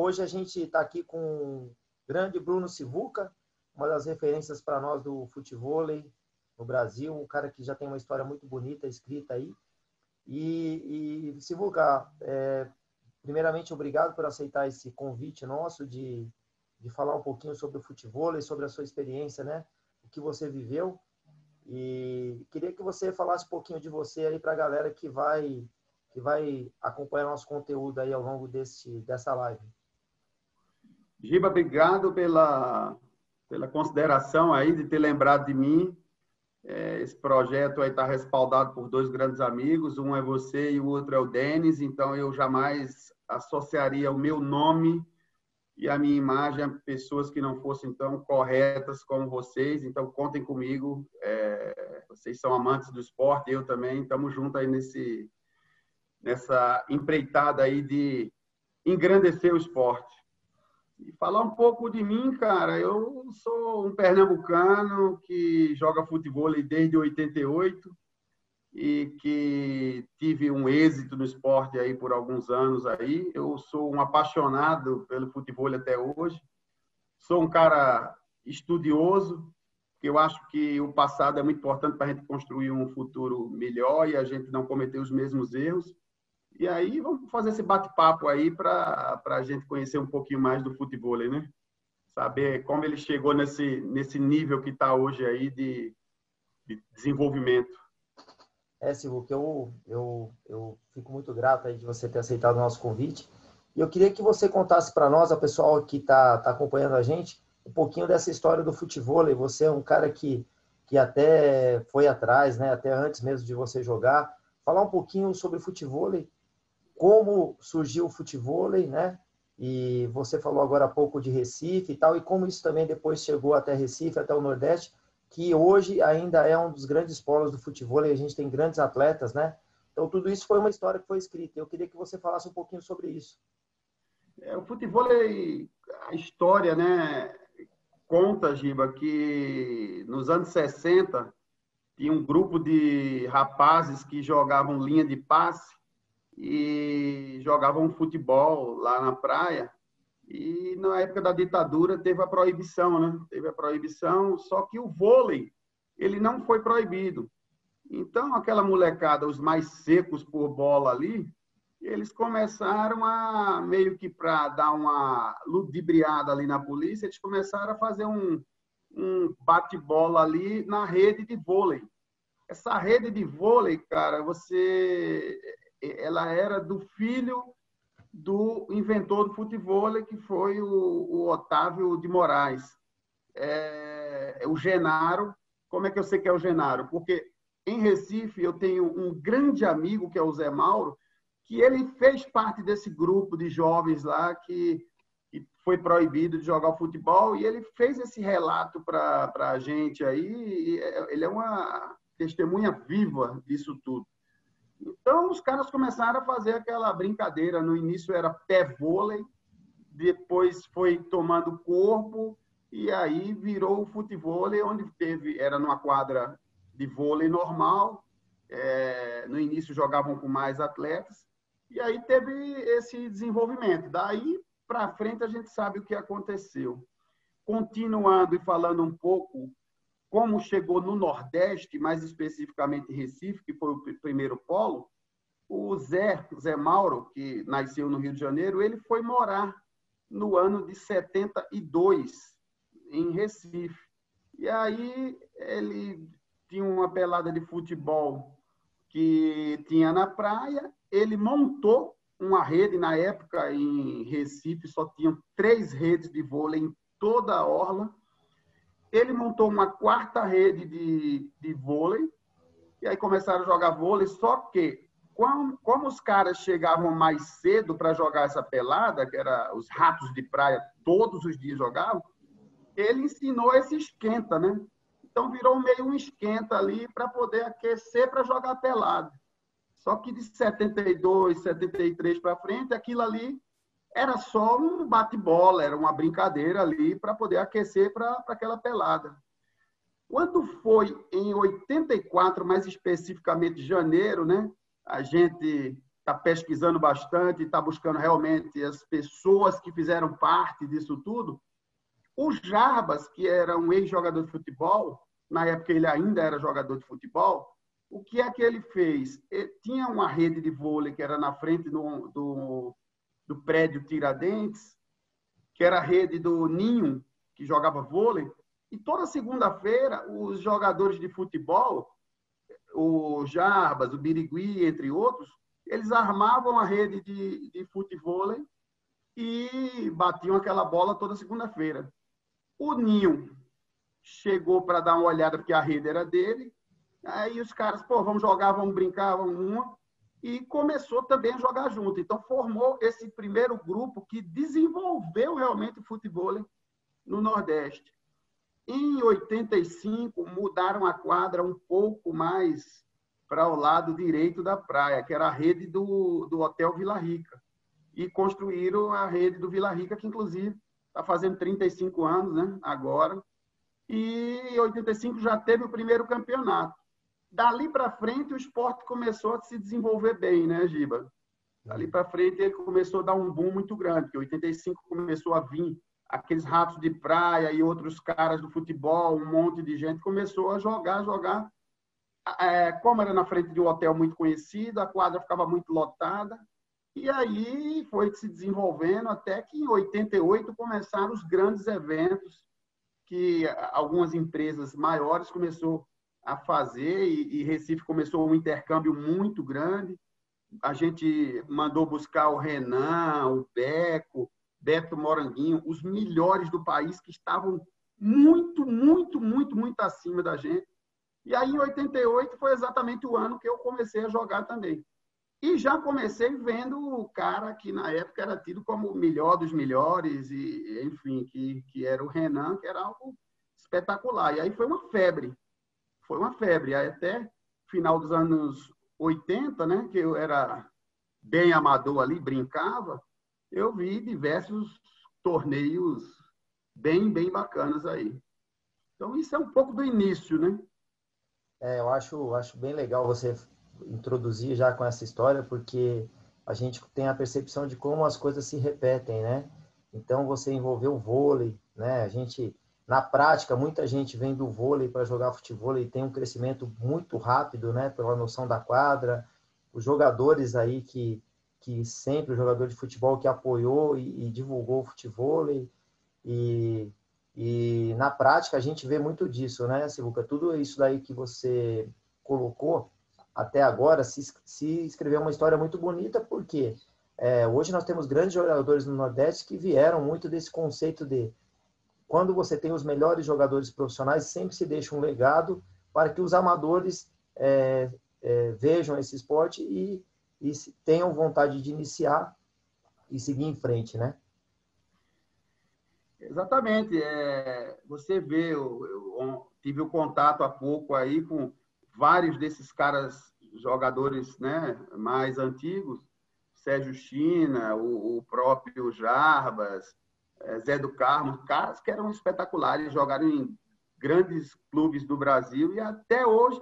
hoje a gente está aqui com o grande Bruno Sivuca, uma das referências para nós do futevôlei no Brasil, um cara que já tem uma história muito bonita escrita aí. E Sivuca, primeiramente, obrigado por aceitar esse convite nosso de falar um pouquinho sobre o futevôlei, sobre a sua experiência, né? O que você viveu. E queria que você falasse um pouquinho de você aí para a galera que vai acompanhar nosso conteúdo aí ao longo dessa live. Giba, obrigado pela consideração aí de ter lembrado de mim. Esse projeto aí está respaldado por dois grandes amigos, um é você e o outro é o Denis, então eu jamais associaria o meu nome e a minha imagem a pessoas que não fossem tão corretas como vocês, então contem comigo, vocês são amantes do esporte, eu também, estamos juntos aí nessa empreitada aí de engrandecer o esporte. E falar um pouco de mim, cara, eu sou um pernambucano que joga futevôlei desde 88 e que tive um êxito no esporte aí por alguns anos aí. Eu sou um apaixonado pelo futevôlei até hoje. Sou um cara estudioso, que eu acho que o passado é muito importante para a gente construir um futuro melhor e a gente não cometer os mesmos erros. E aí, vamos fazer esse bate-papo aí para a gente conhecer um pouquinho mais do futevôlei, né? Saber como ele chegou nesse nível que está hoje aí de desenvolvimento. Silvio, que eu fico muito grato aí de você ter aceitado o nosso convite. E eu queria que você contasse para nós, a pessoal que está acompanhando a gente, um pouquinho dessa história do futevôlei. Você é um cara que até foi atrás, né? Até antes mesmo de você jogar. Falar um pouquinho sobre o futevôlei, como surgiu o futevôlei, né? E você falou agora há pouco de Recife e tal, e como isso também depois chegou até Recife, até o Nordeste, que hoje ainda é um dos grandes polos do futevôlei, a gente tem grandes atletas, né? Então, tudo isso foi uma história que foi escrita. Eu queria que você falasse um pouquinho sobre isso. O futevôlei, a história, né, conta, Giba, que nos anos 60 tinha um grupo de rapazes que jogavam linha de passe e jogavam futebol lá na praia. E na época da ditadura teve a proibição, né? Teve a proibição, só que o vôlei, ele não foi proibido. Então, aquela molecada, os mais secos por bola ali, eles começaram a, meio que para dar uma ludibriada ali na polícia, eles começaram a fazer um bate-bola ali na rede de vôlei. Essa rede de vôlei, cara, ela era do filho do inventor do futevôlei, que foi o Otávio de Moraes. O Genaro. Como é que eu sei que é o Genaro? Porque em Recife eu tenho um grande amigo, que é o Zé Mauro, que ele fez parte desse grupo de jovens lá que foi proibido de jogar futebol, e ele fez esse relato para a gente aí. Ele é uma testemunha viva disso tudo. Então, os caras começaram a fazer aquela brincadeira. No início era pé-vôlei, depois foi tomando corpo, e aí virou o futevôlei, onde era numa quadra de vôlei normal. No início jogavam com mais atletas, e aí teve esse desenvolvimento. Daí para frente a gente sabe o que aconteceu. Continuando e falando um pouco como chegou no Nordeste, mais especificamente Recife, que foi o primeiro polo, o Zé Mauro, que nasceu no Rio de Janeiro, ele foi morar no ano de 72 em Recife. E aí ele tinha uma pelada de futebol que tinha na praia, ele montou uma rede. Na época em Recife só tinham 3 redes de vôlei em toda a orla. Ele montou uma 4ª rede de vôlei, e aí começaram a jogar vôlei, só que, como os caras chegavam mais cedo para jogar essa pelada, que era os ratos de praia, todos os dias jogavam, ele ensinou esse esquenta, né? Então virou meio um esquenta ali para poder aquecer para jogar pelada. Só que de 72, 73 para frente, aquilo ali era só um bate-bola, era uma brincadeira ali para poder aquecer para aquela pelada. Quando foi em 84, mais especificamente janeiro, né? A gente está pesquisando bastante, está buscando realmente as pessoas que fizeram parte disso tudo. O Jarbas, que era um ex-jogador de futebol, na época ele ainda era jogador de futebol, o que é que ele fez? Ele tinha uma rede de vôlei que era na frente do prédio Tiradentes, que era a rede do Ninho, que jogava vôlei, e toda segunda-feira os jogadores de futebol, o Jarbas, o Birigui, entre outros, eles armavam a rede de futevôlei e batiam aquela bola toda segunda-feira. O Ninho chegou para dar uma olhada, porque a rede era dele, aí os caras, pô, vamos jogar, vamos brincar, vamos uma, e começou também a jogar junto. Então, formou esse primeiro grupo que desenvolveu realmente o futevôlei no Nordeste. Em 85, mudaram a quadra um pouco mais para o lado direito da praia, que era a rede do Hotel Vila Rica. E construíram a rede do Vila Rica, que inclusive está fazendo 35 anos, né, agora. E em 85 já teve o primeiro campeonato. Dali para frente, o esporte começou a se desenvolver bem, né, Giba? Dali para frente, ele começou a dar um boom muito grande, porque em 85 começou a vir aqueles ratos de praia e outros caras do futebol, um monte de gente começou a jogar. Como era na frente de um hotel muito conhecido, a quadra ficava muito lotada. E aí foi se desenvolvendo até que em 88 começaram os grandes eventos que algumas empresas maiores começaram a fazer e Recife começou um intercâmbio muito grande. A gente mandou buscar o Renan, o Beco, Beto Moranguinho, os melhores do país que estavam muito, muito, muito, muito acima da gente. E aí, em 88, foi exatamente o ano que eu comecei a jogar também. E já comecei vendo o cara que, na época, era tido como o melhor dos melhores, e enfim, que era o Renan, que era algo espetacular. E aí foi uma febre. Foi uma febre. Aí, até final dos anos 80, né, que eu era bem amador ali, brincava, eu vi diversos torneios bem, bem bacanas aí. Então, isso é um pouco do início, né? Eu acho bem legal você introduzir já com essa história, porque a gente tem a percepção de como as coisas se repetem, né? Então, você envolveu o vôlei, né? A gente, na prática, muita gente vem do vôlei para jogar futevôlei e tem um crescimento muito rápido, né? Pela noção da quadra. Os jogadores aí que sempre, o jogador de futebol que apoiou e divulgou o futevôlei. E na prática a gente vê muito disso, né, Sivuca? Tudo isso daí que você colocou até agora se escreveu uma história muito bonita, porque hoje nós temos grandes jogadores no Nordeste que vieram muito desse conceito de quando você tem os melhores jogadores profissionais, sempre se deixa um legado para que os amadores vejam esse esporte e tenham vontade de iniciar e seguir em frente, né? Exatamente. Você vê, eu tive o contato há pouco aí com vários desses caras, jogadores, né, mais antigos, Sérgio China, o próprio Jarbas, Zé do Carmo, caras que eram espetaculares, jogaram em grandes clubes do Brasil e até hoje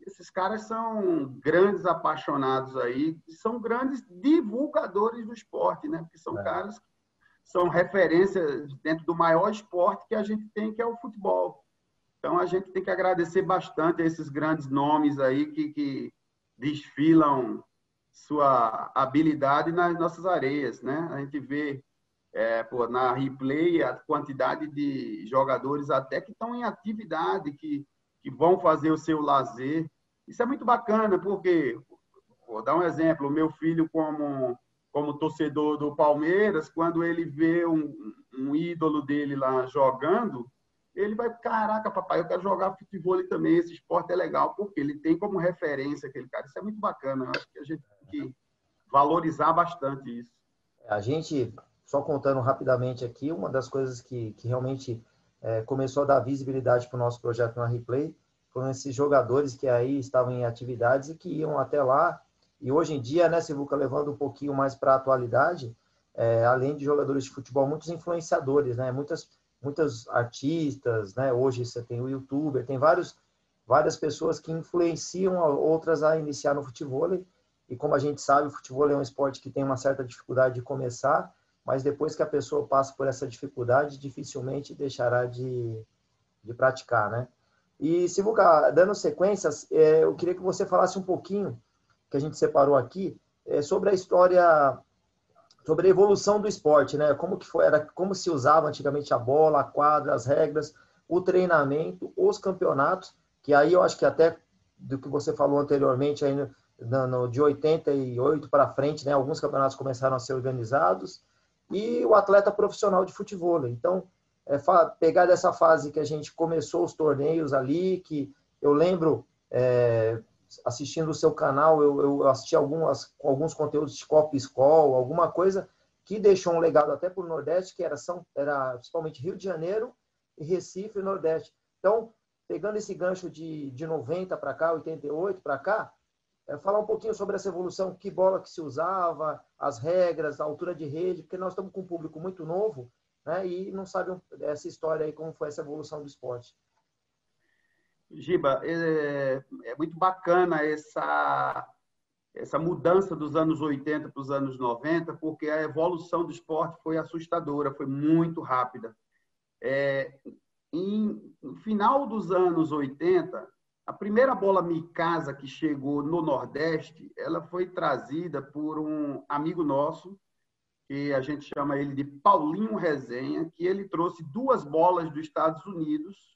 esses caras são grandes apaixonados aí, são grandes divulgadores do esporte, né? Porque são caras que são referências dentro do maior esporte que a gente tem, que é o futebol. Então, a gente tem que agradecer bastante a esses grandes nomes aí que desfilam sua habilidade nas nossas areias, né? A gente vê na replay a quantidade de jogadores até que estão em atividade, que vão fazer o seu lazer. Isso é muito bacana, porque, vou dar um exemplo, o meu filho como torcedor do Palmeiras, quando ele vê um ídolo dele lá jogando, ele vai, caraca, papai, eu quero jogar futebol também, esse esporte é legal, porque ele tem como referência aquele cara. Isso é muito bacana, eu acho que a gente tem que valorizar bastante isso. A gente, só contando rapidamente aqui, uma das coisas que realmente começou a dar visibilidade para o nosso projeto na Replay foram esses jogadores que aí estavam em atividades e que iam até lá. E hoje em dia, né, Sivuca, levando um pouquinho mais para a atualidade, além de jogadores de futebol, muitos influenciadores, né, muitos artistas, né, hoje você tem o youtuber, tem várias pessoas que influenciam outras a iniciar no futevôlei e como a gente sabe, o futebol é um esporte que tem uma certa dificuldade de começar, mas depois que a pessoa passa por essa dificuldade, dificilmente deixará de praticar, né? E, Sivuca, dando sequências, eu queria que você falasse um pouquinho, que a gente separou aqui, sobre a história, sobre a evolução do esporte, né? Como que foi, como se usava antigamente a bola, a quadra, as regras, o treinamento, os campeonatos, que aí eu acho que até do que você falou anteriormente, aí de 88 para frente, né? Alguns campeonatos começaram a ser organizados, e o atleta profissional de futebol. Então, pegar dessa fase que a gente começou os torneios ali, que eu lembro, assistindo o seu canal, eu assisti alguns conteúdos de Copa Skol, alguma coisa que deixou um legado até para o Nordeste, que era principalmente Rio de Janeiro e Recife e Nordeste. Então, pegando esse gancho de 90 para cá, 88 para cá, falar um pouquinho sobre essa evolução, que bola que se usava, as regras, a altura de rede, porque nós estamos com um público muito novo, né, e não sabe essa história aí, como foi essa evolução do esporte. Giba, muito bacana essa mudança dos anos 80 para os anos 90, porque a evolução do esporte foi assustadora, foi muito rápida. No final dos anos 80, a primeira bola Mikasa que chegou no Nordeste, ela foi trazida por um amigo nosso, que a gente chama ele de Paulinho Resenha, que ele trouxe 2 bolas dos Estados Unidos,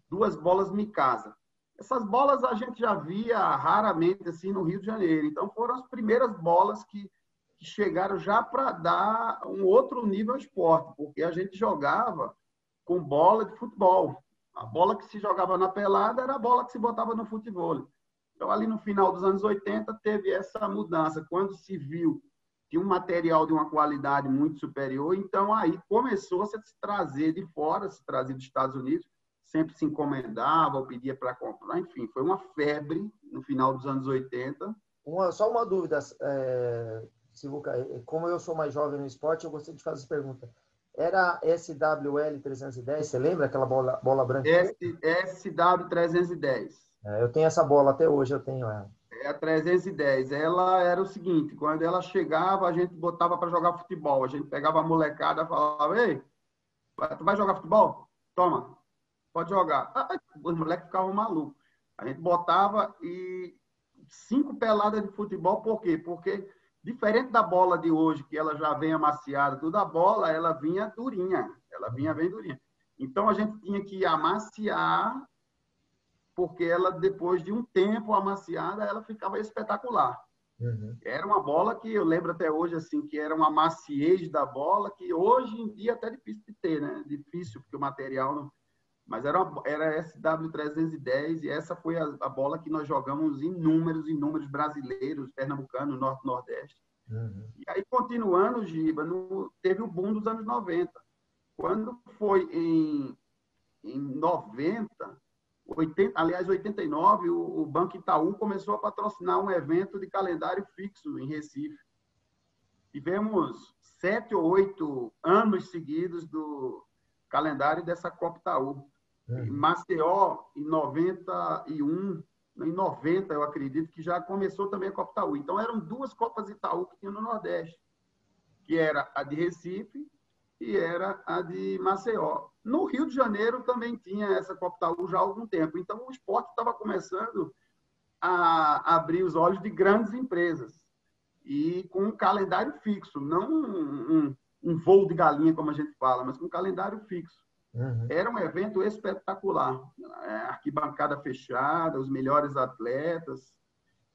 2 bolas Mikasa. Essas bolas a gente já via raramente assim no Rio de Janeiro. Então foram as primeiras bolas que chegaram já para dar um outro nível ao esporte, porque a gente jogava com bola de futebol. A bola que se jogava na pelada era a bola que se botava no futebol. Então, ali no final dos anos 80, teve essa mudança. Quando se viu que um material de uma qualidade muito superior, então aí começou a se trazer de fora, se trazer dos Estados Unidos, sempre se encomendava ou pedia para comprar. Enfim, foi uma febre no final dos anos 80. Só uma dúvida, Sivuca, como eu sou mais jovem no esporte, eu gostaria de fazer essa pergunta. Era SWL 310, você lembra aquela bola branca? SW 310. Eu tenho essa bola até hoje, eu tenho ela. A 310. Ela era o seguinte, quando ela chegava, a gente botava para jogar futebol. A gente pegava a molecada e falava, ei, tu vai jogar futebol? Toma, pode jogar. Os moleques ficavam malucos. A gente botava 5 peladas de futebol, por quê? Porque diferente da bola de hoje, que ela já vem amaciada, tudo, a bola, ela vinha durinha. Ela vinha bem durinha. Então, a gente tinha que amaciar, porque ela, depois de um tempo amaciada, ela ficava espetacular. Uhum. Era uma bola que eu lembro até hoje, assim, que era uma maciez da bola, que hoje em dia é até difícil de ter, né? Difícil, porque o material não... Mas era SW310 e essa foi a bola que nós jogamos inúmeros brasileiros, pernambucanos, norte, nordeste. Uhum. E aí, continuando, Giba, teve o boom dos anos 90. Quando foi em 90, 89, o Banco Itaú começou a patrocinar um evento de calendário fixo em Recife. Tivemos 7 ou 8 anos seguidos do calendário dessa Copa Itaú. Em Maceió, em 91, em 90, eu acredito, que já começou também a Copa Itaú. Então, eram 2 Copas Itaú que tinham no Nordeste, que era a de Recife e era a de Maceió. No Rio de Janeiro também tinha essa Copa Itaú já há algum tempo. Então, o esporte estava começando a abrir os olhos de grandes empresas e com um calendário fixo, não um voo de galinha, como a gente fala, mas com um calendário fixo. Uhum. Era um evento espetacular. Arquibancada fechada, os melhores atletas.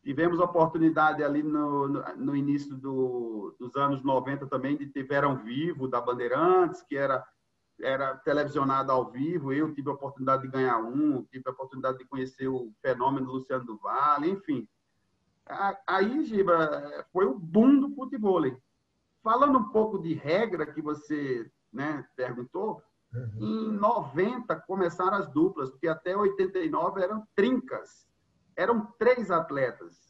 Tivemos a oportunidade ali no início dos anos 90 também de ter Verão Vivo, da Bandeirantes, que era televisionado ao vivo. Eu tive a oportunidade de ganhar tive a oportunidade de conhecer o fenômeno do Luciano do Vale, enfim. Aí, Giba, foi o boom do futebol. Falando um pouco de regra que você, né, perguntou, em 90 começaram as duplas, porque até 89 eram trincas. Eram 3 atletas.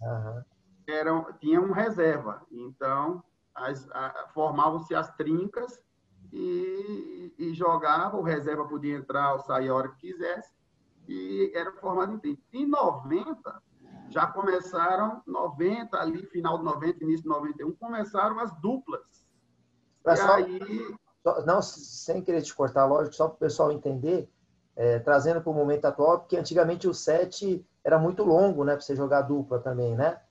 Tinha um reserva. Então, formavam-se as trincas e jogava. O reserva podia entrar ou sair a hora que quisesse. E era formado em trinca. Em 90, já começaram 90, ali, final de 90, início de 91, começaram as duplas. Pessoal, e aí... não, sem querer te cortar, lógico, só para o pessoal entender, trazendo para o momento atual, porque antigamente o set era muito longo, né? Para você jogar dupla também, né?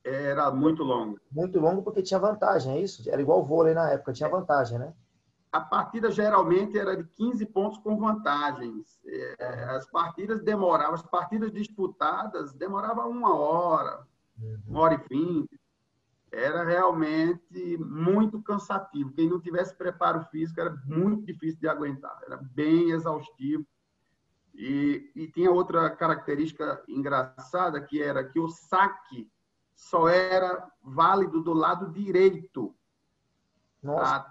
Era muito longo. Muito longo porque tinha vantagem, é isso? Era igual o vôlei na época, tinha vantagem, né? A partida geralmente era de 15 pontos com vantagens. As partidas demoravam, as partidas disputadas demoravam 1 hora, 1 hora e 20. Era realmente muito cansativo. Quem não tivesse preparo físico era muito difícil de aguentar. Era bem exaustivo. E tinha outra característica engraçada, que era que o saque só era válido do lado direito. Nossa,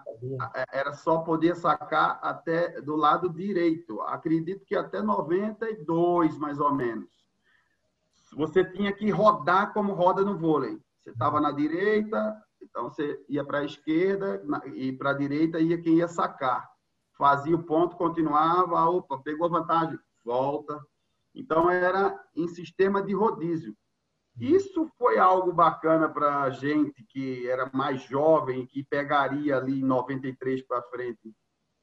Era só poder sacar até do lado direito. Acredito que até 92, mais ou menos. Você tinha que rodar como roda no vôlei. Você estava na direita, então você ia para a esquerda, e para a direita ia quem ia sacar. Fazia o ponto, continuava, opa, pegou vantagem, volta. Então era em sistema de rodízio. Isso foi algo bacana para a gente que era mais jovem, que pegaria ali em 93 para frente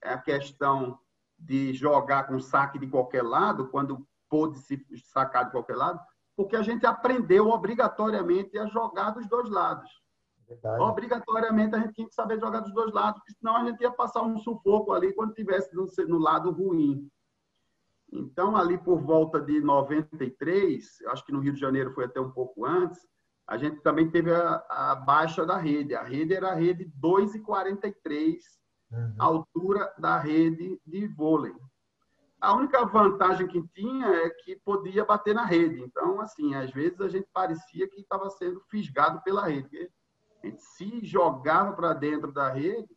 a questão de jogar com saque de qualquer lado, quando pôde se sacar de qualquer lado, porque a gente aprendeu obrigatoriamente a jogar dos dois lados. verdade. Obrigatoriamente a gente tinha que saber jogar dos dois lados, porque senão a gente ia passar um sufoco ali quando estivesse no lado ruim. Então, ali por volta de 93, acho que no Rio de Janeiro foi até um pouco antes, a gente também teve a baixa da rede. A rede era a rede 2,43, a altura da rede de vôlei. A única vantagem que tinha é que podia bater na rede. Então, assim, às vezes a gente parecia que estava sendo fisgado pela rede. A gente se jogava para dentro da rede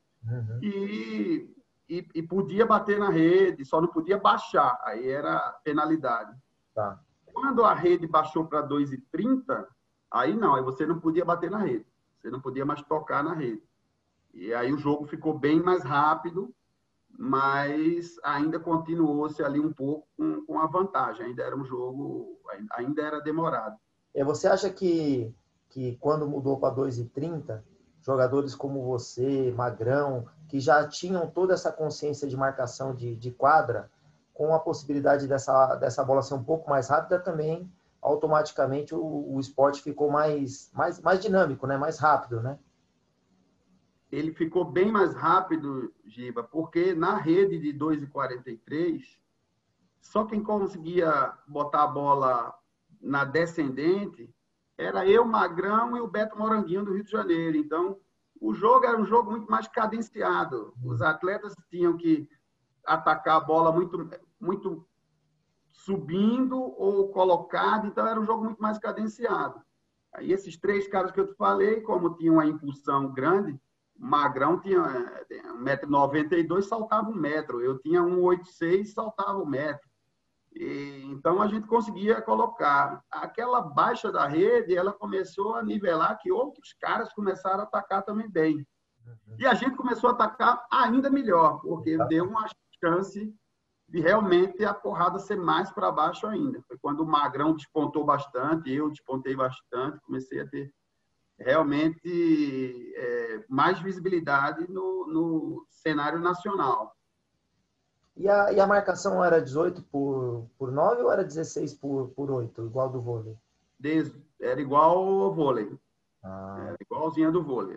e podia bater na rede, só não podia baixar, aí era penalidade. Tá. Quando a rede baixou para 2,30, aí não, aí você não podia bater na rede, você não podia mais tocar na rede. E aí o jogo ficou bem mais rápido, mas ainda continuou-se ali um pouco com a vantagem, ainda era um jogo, ainda era demorado. Você acha que quando mudou para 2,30, jogadores como você, Magrão, que já tinham toda essa consciência de marcação de quadra, com a possibilidade dessa bola ser um pouco mais rápida também, automaticamente o esporte ficou mais dinâmico, né? Mais rápido, né? Ele ficou bem mais rápido, Giba, porque na rede de 2,43, só quem conseguia botar a bola na descendente era eu, Magrão e o Beto Moranguinho do Rio de Janeiro. Então, o jogo era um jogo muito mais cadenciado. Os atletas tinham que atacar a bola muito subindo ou colocado, então era um jogo muito mais cadenciado. Aí esses 3 caras que eu te falei, como tinham uma impulsão grande, Magrão tinha 1,92 m, saltava 1 metro. Eu tinha 1,86 m, saltava 1 metro. Então, a gente conseguia colocar. Aquela baixa da rede, ela começou a nivelar que outros caras começaram a atacar também bem. E a gente começou a atacar ainda melhor, porque deu uma chance de realmente a porrada ser mais para baixo ainda. Foi quando o Magrão despontou bastante, eu despontei bastante, comecei a ter realmente mais visibilidade no cenário nacional. E a marcação era 18 por 9 ou era 16 por 8, igual do vôlei? Era igual ao vôlei. Era igualzinha do vôlei.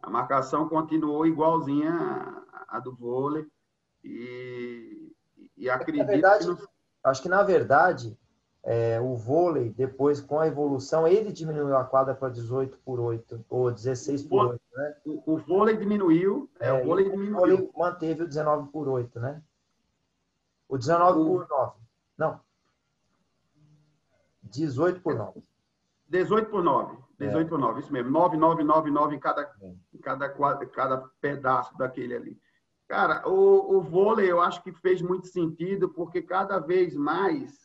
A marcação continuou igualzinha à do vôlei. E acredito verdade, acho que, na verdade, o vôlei, depois, com a evolução, ele diminuiu a quadra para 18 por 8, ou 16 por 8, né? O vôlei diminuiu, o vôlei diminuiu. O vôlei manteve o 19 por 8, né? O 19 por 9. Não. 18 por 9. 18 por 9. 18 por 9, isso mesmo. 9, 9, 9, 9 em cada pedaço daquele ali. Cara, o vôlei eu acho que fez muito sentido, porque cada vez mais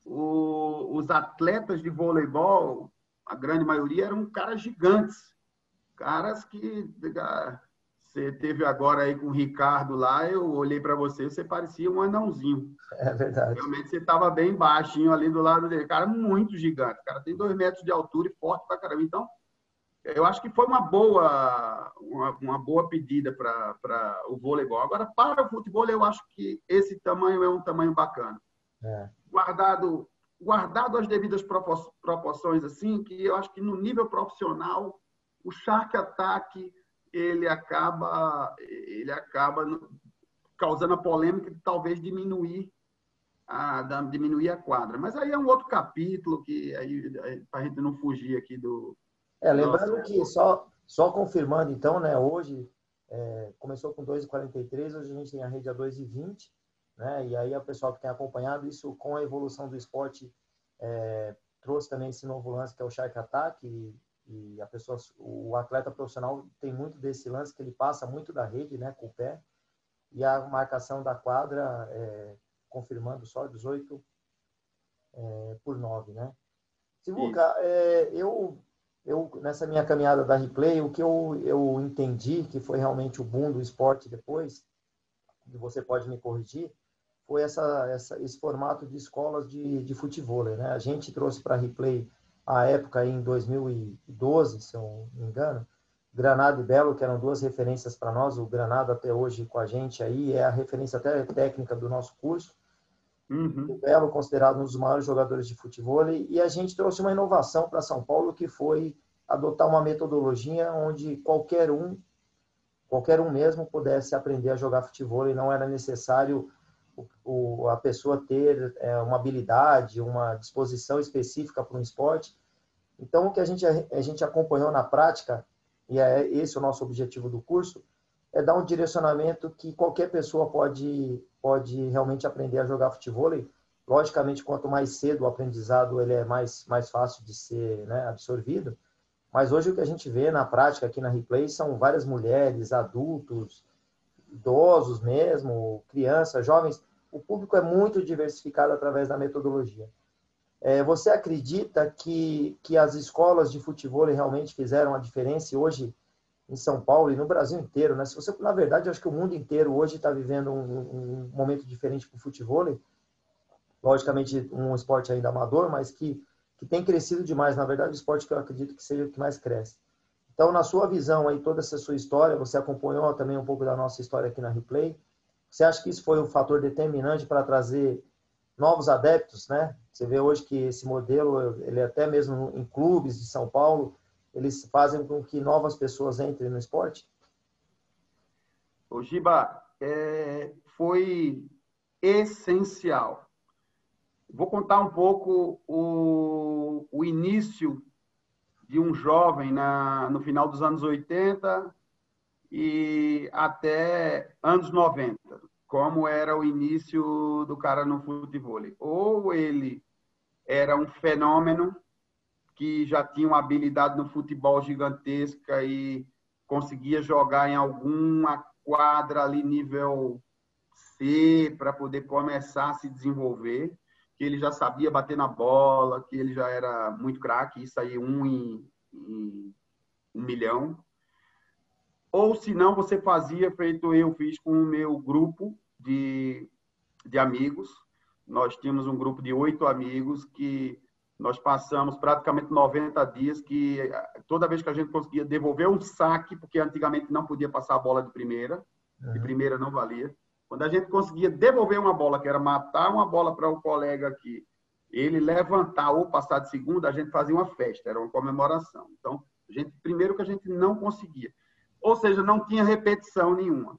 os atletas de voleibol, a grande maioria, eram caras gigantes. Caras que Você teve agora aí com o Ricardo lá, eu olhei para você, você parecia um anãozinho. É verdade. Realmente você estava bem baixinho ali do lado dele. Cara, muito gigante. O cara tem 2 metros de altura e forte pra caramba. Então, eu acho que foi uma boa pedida para o voleibol. Agora, para o futebol, eu acho que esse tamanho é um tamanho bacana. É. Guardado as devidas proporções, assim, que eu acho que no nível profissional, o Shark Attack ele acaba causando a polêmica de talvez diminuir a quadra. Mas aí é um outro capítulo que aí para a gente não fugir aqui do Lembrando nosso... que só confirmando então, né, hoje começou com 2,43, hoje a gente tem a rede a 2,20, né, e aí o pessoal que tem acompanhado isso com a evolução do esporte trouxe também esse novo lance que é o Shark Attack e o atleta profissional tem muito desse lance que ele passa muito da rede, né, com o pé, e a marcação da quadra confirmando só 18 por 9, né? Sivuca, eu nessa minha caminhada da Replay, o que eu entendi que foi realmente o boom do esporte depois, e você pode me corrigir, foi esse formato de escolas de futevôlei, né? A gente trouxe para a Replay a época aí, em 2012, se eu não me engano, Granada e Belo, que eram 2 referências para nós. O Granada até hoje com a gente aí é a referência até técnica do nosso curso. O Belo considerado um dos maiores jogadores de futevôlei, e a gente trouxe uma inovação para São Paulo que foi adotar uma metodologia onde qualquer um mesmo pudesse aprender a jogar futevôlei, não era necessário a pessoa ter uma habilidade, uma disposição específica para um esporte. Então, o que a gente acompanhou na prática, e é esse o nosso objetivo do curso, é dar um direcionamento que qualquer pessoa pode realmente aprender a jogar futevôlei. Logicamente, quanto mais cedo o aprendizado ele é mais fácil de ser, né, absorvido. Mas hoje o que a gente vê na prática aqui na Replay são várias mulheres, adultos, idosos mesmo, crianças, jovens. O público é muito diversificado através da metodologia. Você acredita que as escolas de futevôlei realmente fizeram a diferença hoje em São Paulo e no Brasil inteiro, né? Na verdade, eu acho que o mundo inteiro hoje está vivendo um momento diferente para o futevôlei. Logicamente, um esporte ainda amador, mas que tem crescido demais. Na verdade, o esporte que eu acredito que seja o que mais cresce. Então, na sua visão aí, toda essa sua história, você acompanhou também um pouco da nossa história aqui na Replay. Você acha que isso foi um fator determinante para trazer novos adeptos, né? Você vê hoje que esse modelo, ele até mesmo em clubes de São Paulo, eles fazem com que novas pessoas entrem no esporte? Ô, Giba, foi essencial. Vou contar um pouco o início de um jovem no final dos anos 80 e até anos 90, como era o início do cara no futevôlei. Ou ele era um fenômeno que já tinha uma habilidade no futebol gigantesca e conseguia jogar em alguma quadra ali nível C para poder começar a se desenvolver, que ele já sabia bater na bola, que ele já era muito craque, isso aí em 1 milhão. Ou se não, você fazia feito eu fiz com o meu grupo de amigos. Nós tínhamos um grupo de 8 amigos que nós passamos praticamente 90 dias que toda vez que a gente conseguia devolver um saque, porque antigamente não podia passar a bola de primeira não valia. Quando a gente conseguia devolver uma bola, que era matar uma bola para o colega aqui, ele levantar ou passar de segunda, a gente fazia uma festa, era uma comemoração. Então, primeiro que a gente não conseguia. Ou seja, não tinha repetição nenhuma.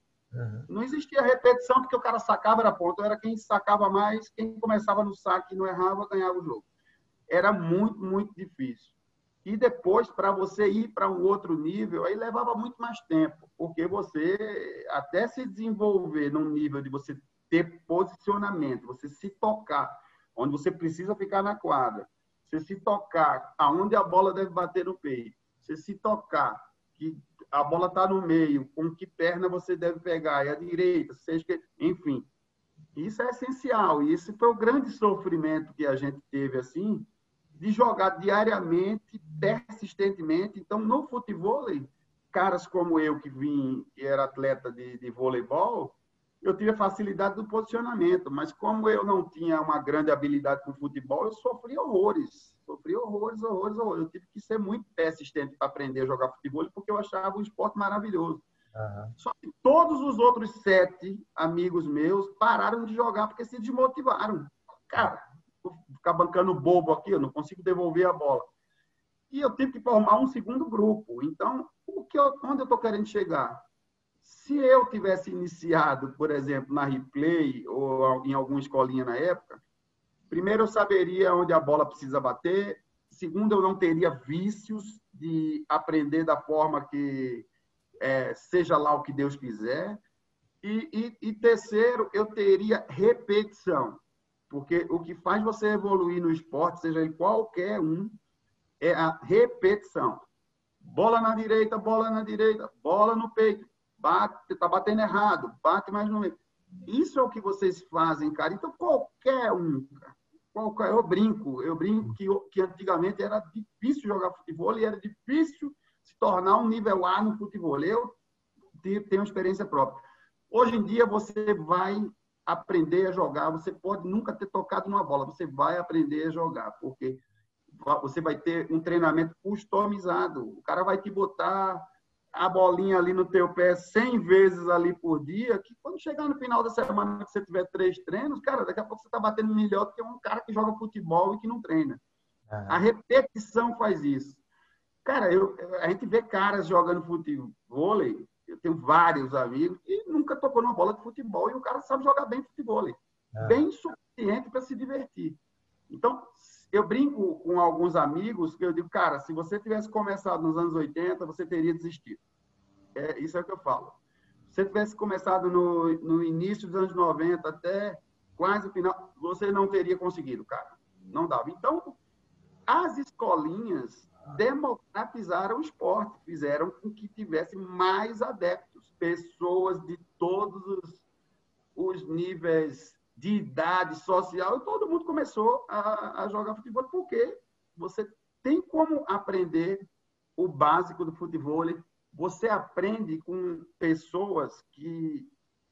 Não existia repetição, porque o cara sacava, era ponto. Era quem sacava mais, quem começava no saque e não errava, ganhava o jogo. Era muito, muito difícil. E depois, para você ir para um outro nível, aí levava muito mais tempo, porque você, até se desenvolver num nível de você ter posicionamento, você se tocar, onde você precisa ficar na quadra, você se tocar aonde a bola deve bater no peito, você se tocar que a bola está no meio, com que perna você deve pegar, e a direita, seja que... enfim. Isso é essencial, e esse foi o grande sofrimento que a gente teve, assim, de jogar diariamente, persistentemente. Então, no futevôlei, caras como eu, que era atleta de voleibol, eu tive a facilidade do posicionamento, mas como eu não tinha uma grande habilidade com futebol, eu sofri horrores. Sofri horrores, horrores, horrores. Eu tive que ser muito persistente para aprender a jogar futebol, porque eu achava um esporte maravilhoso. Aham. Só que todos os outros 7 amigos meus pararam de jogar porque se desmotivaram. Cara, vou ficar bancando bobo aqui, eu não consigo devolver a bola. E eu tive que formar um segundo grupo. Então, onde eu estou querendo chegar? Se eu tivesse iniciado, por exemplo, na replay ou em alguma escolinha na época, primeiro eu saberia onde a bola precisa bater. Segundo, eu não teria vícios de aprender da forma que seja lá o que Deus quiser. E terceiro, eu teria repetição. Porque o que faz você evoluir no esporte, seja em qualquer um, é a repetição. Bola na direita, bola no peito. Bate, tá batendo errado, bate mais no meio. Isso é o que vocês fazem, cara. Então, qualquer um, cara. Eu brinco que antigamente era difícil jogar futebol e era difícil se tornar um nível A no futebol. Eu tenho experiência própria. Hoje em dia, você vai aprender a jogar, você pode nunca ter tocado numa bola, você vai aprender a jogar, porque você vai ter um treinamento customizado. O cara vai te botar a bolinha ali no teu pé 100 vezes ali por dia, que quando chegar no final da semana que você tiver 3 treinos, cara, daqui a pouco você está batendo melhor do que um cara que joga futebol e que não treina. A repetição faz isso. Cara, a gente vê caras jogando futebol, eu tenho vários amigos, e nunca tocou numa bola de futebol, e o cara sabe jogar bem futebol. Bem suficiente para se divertir. Então, eu brinco com alguns amigos que eu digo, cara, se você tivesse começado nos anos 80, você teria desistido. Isso é o que eu falo. Se você tivesse começado no início dos anos 90 até quase o final, você não teria conseguido, cara. Não dava. Então, as escolinhas democratizaram o esporte, fizeram com que tivesse mais adeptos, pessoas de todos os níveis de idade social, e todo mundo começou a jogar futebol, porque você tem como aprender o básico do futebol, você aprende com pessoas que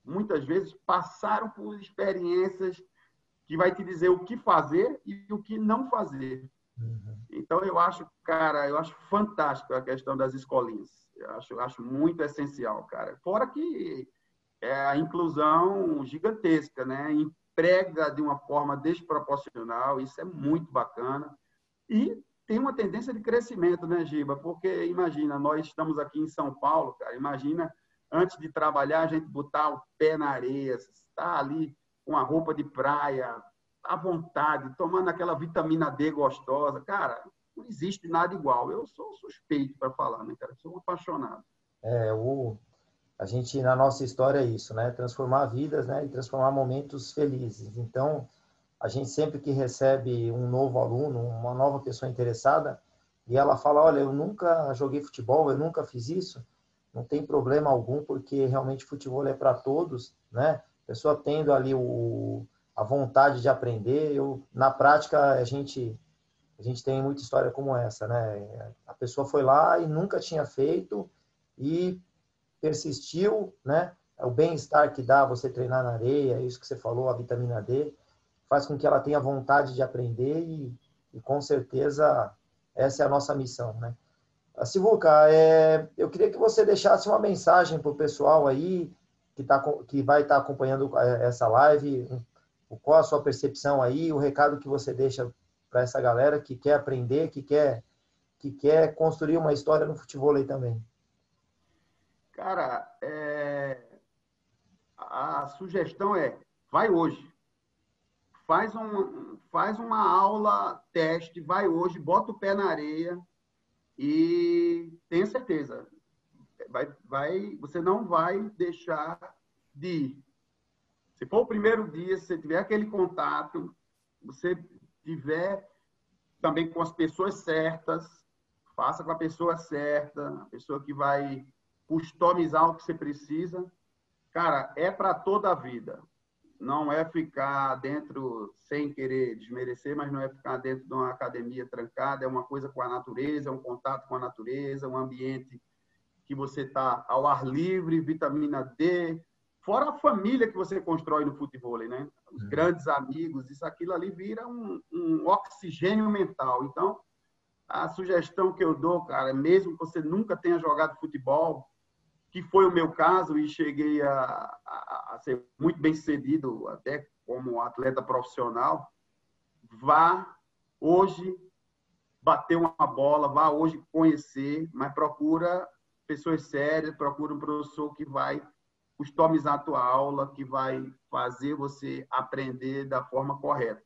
muitas vezes passaram por experiências que vai te dizer o que fazer e o que não fazer. Então, eu acho fantástico a questão das escolinhas. Eu acho muito essencial, cara. Fora que a inclusão gigantesca, né? Emprega de uma forma desproporcional, isso é muito bacana. E tem uma tendência de crescimento, né, Giba? Porque, imagina, nós estamos aqui em São Paulo, cara, imagina, antes de trabalhar, a gente botar o pé na areia, estar ali com a roupa de praia, à vontade, tomando aquela vitamina D gostosa. Cara, não existe nada igual. Eu sou suspeito para falar, né, cara? Sou um apaixonado. A gente, na nossa história, é isso, né? Transformar vidas, né? E transformar momentos felizes. Então, a gente sempre que recebe um novo aluno, uma nova pessoa interessada, e ela fala, olha, eu nunca joguei futebol, eu nunca fiz isso, não tem problema algum, porque realmente futebol é para todos, né? A pessoa tendo ali a vontade de aprender, na prática, a gente tem muita história como essa, né? A pessoa foi lá e nunca tinha feito, e persistiu, né? O bem-estar que dá você treinar na areia, isso que você falou, a vitamina D, faz com que ela tenha vontade de aprender e com certeza essa é a nossa missão, né? Sivuca, eu queria que você deixasse uma mensagem para o pessoal aí que vai estar acompanhando essa live, qual a sua percepção aí, o recado que você deixa para essa galera que quer aprender, que quer construir uma história no futebol aí também. Cara, a sugestão vai hoje. Faz uma aula teste, vai hoje, bota o pé na areia e tenha certeza, você não vai deixar de ir. Se for o primeiro dia, se você tiver aquele contato, você tiver também com as pessoas certas, faça com a pessoa certa, a pessoa que vai customizar o que você precisa. Cara, é para toda a vida. Não é ficar dentro, sem querer desmerecer, mas não é ficar dentro de uma academia trancada, é uma coisa com a natureza, é um contato com a natureza, um ambiente que você está ao ar livre, vitamina D, fora a família que você constrói no futebol, né? Os grandes amigos, isso, aquilo ali vira um oxigênio mental. Então, a sugestão que eu dou, cara, mesmo que você nunca tenha jogado futebol, que foi o meu caso, e cheguei a ser muito bem sucedido até como atleta profissional, vá hoje bater uma bola, vá hoje conhecer, mas procura pessoas sérias, procura um professor que vai customizar a tua aula, que vai fazer você aprender da forma correta.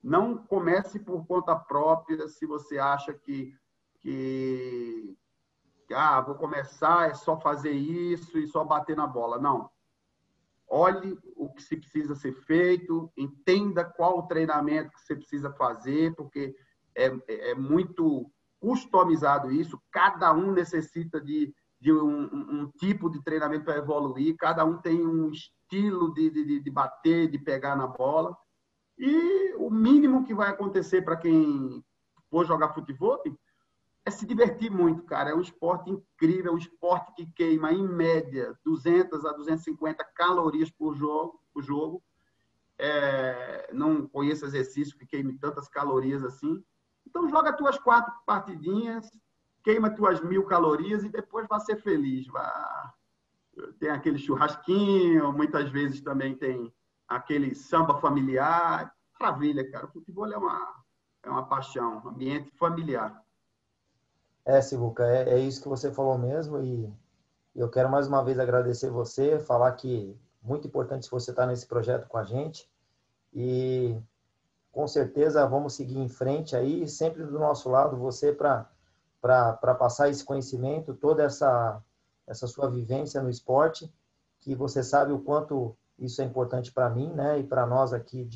Não comece por conta própria se você acha que vou começar, é só fazer isso e só bater na bola. Não. Olhe o que se precisa ser feito, entenda qual o treinamento que você precisa fazer, porque é muito customizado isso. Cada um necessita de um tipo de treinamento para evoluir, cada um tem um estilo de bater, de pegar na bola. E o mínimo que vai acontecer para quem for jogar futebol é se divertir muito, cara. É um esporte incrível, é um esporte que queima, em média, 200 a 250 calorias por jogo. Não conheço exercício que queime tantas calorias assim. Então, joga tuas 4 partidinhas, queima tuas 1.000 calorias e depois vai ser feliz. Tem aquele churrasquinho, muitas vezes também tem aquele samba familiar. Maravilha, cara. O futebol é uma paixão, um ambiente familiar. Sivuca, é isso que você falou mesmo, e eu quero mais uma vez agradecer você, falar que muito importante você estar nesse projeto com a gente, e com certeza vamos seguir em frente aí, sempre do nosso lado, você para passar esse conhecimento, toda essa sua vivência no esporte, que você sabe o quanto isso é importante para mim, né, e para nós aqui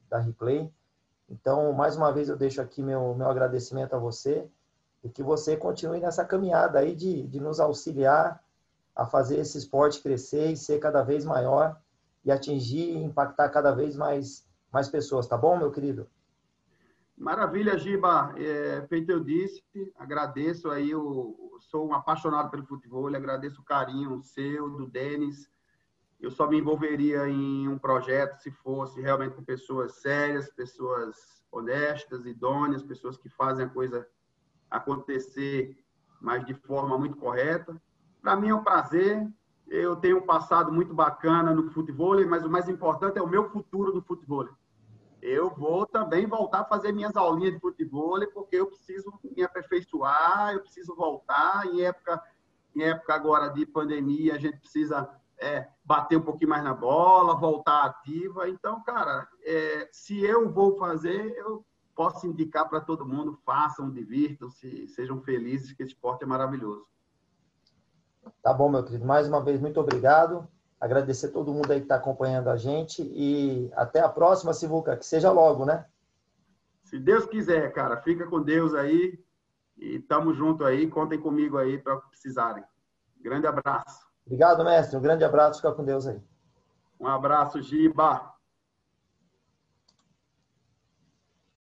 da Replay. Então, mais uma vez eu deixo aqui meu agradecimento a você, e que você continue nessa caminhada aí de nos auxiliar a fazer esse esporte crescer e ser cada vez maior e atingir e impactar cada vez mais pessoas, tá bom, meu querido? Maravilha, Giba. Feito eu disse, agradeço aí, sou um apaixonado pelo futebol, agradeço o carinho seu, do Denis. Eu só me envolveria em um projeto se fosse realmente com pessoas sérias, pessoas honestas, idôneas, pessoas que fazem a coisa acontecer, mas de forma muito correta. Para mim é um prazer. Eu tenho um passado muito bacana no futebol, mas o mais importante é o meu futuro no futebol. Eu vou também voltar a fazer minhas aulinhas de futebol, porque eu preciso me aperfeiçoar, eu preciso voltar. Em época agora de pandemia, a gente precisa bater um pouquinho mais na bola, voltar ativa. Então, cara, se eu vou fazer, eu posso indicar para todo mundo, façam, divirtam-se, sejam felizes, que esse esporte é maravilhoso. Tá bom, meu querido. Mais uma vez, muito obrigado. Agradecer a todo mundo aí que está acompanhando a gente. E até a próxima, Sivuca. Que seja logo, né? Se Deus quiser, cara. Fica com Deus aí. E tamo junto aí. Contem comigo aí para o que precisarem. Grande abraço. Obrigado, mestre. Um grande abraço. Fica com Deus aí. Um abraço, Giba.